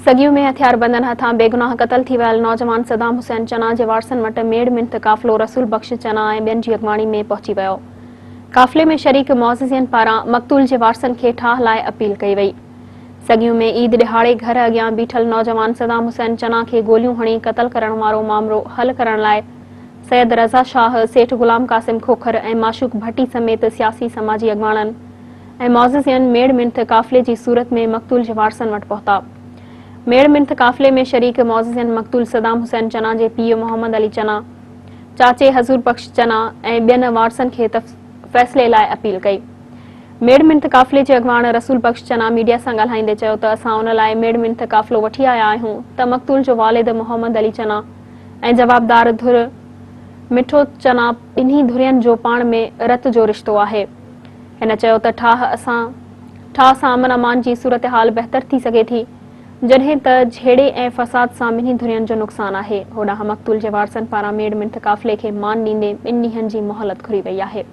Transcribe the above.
सॻियूं में हथियारबंदनि हथां बेगुनाह क़तल थी वियल नौजवान सदाम हुसैन चना जे वारसनि वटि मेड़ मिंथ काफ़िलो रसूल बख़्श चना ऐं ॿियनि जी अॻवाणी में पहुची वियो। काफ़िले में शरीक मुअज़्ज़िज़िन पारां मक़तूल जे वारसनि खे ठाह लाइ अपील कई वई। सॻियूं में ईद ॾिहाड़े घर अॻियां बीठल नौजवान सदाम हुसैन चना खे गोलियूं हणी क़तल करण वारो मामिलो हल करण लाइ सैयद रज़ा शाह, सेठ गुलाम कासिम खोखर ऐं माशूक भट्टी समेत सियासी समाजी अॻवाणनि ऐं मुअज़्ज़िज़िन मेड़ मिंथ काफ़िले जी सूरत में मक़तूल जे वारसनि वटि पहुता। मेड़ मिंथ काफ़िले में शरीक मुअज़्ज़िज़िन मक़तूल सदाम हुसैन चना जे पीउ मोहम्मद अली चना, चाचे हज़ूर बख़्श चना ऐं ॿियनि वारसनि खे फ़ैसिले लाइ अपील कई। मेड़ मिंथ काफ़िले जे अॻवान रसूल बख़्श चना मीडिया सां ॻाल्हाईंदे चयो त असां उन लाइ मेड़ मिंथ काफ़िलो वठी आया आहियूं त मक़तूल जो वालिद मोहम्मद अली चना ऐं जवाबदार धुर मिठो चना ॿिन्ही धुरियनि जो पाण में रत जो रिश्तो आहे। हिन चयो त ठाह सां अमन अमान जी सूरत हाल बहितर थी सघे थी जॾहिं त झेड़े ऐं फ़साद सां ॿिन्ही धुरियनि जो नुक़सानु आहे। होॾांहुं मक़तूल जे वारसनि पारां मेड़ मिंथ काफ़िले खे मान ॾींदे 2 ॾींहनि जी मोहलत घुरी वई आहे।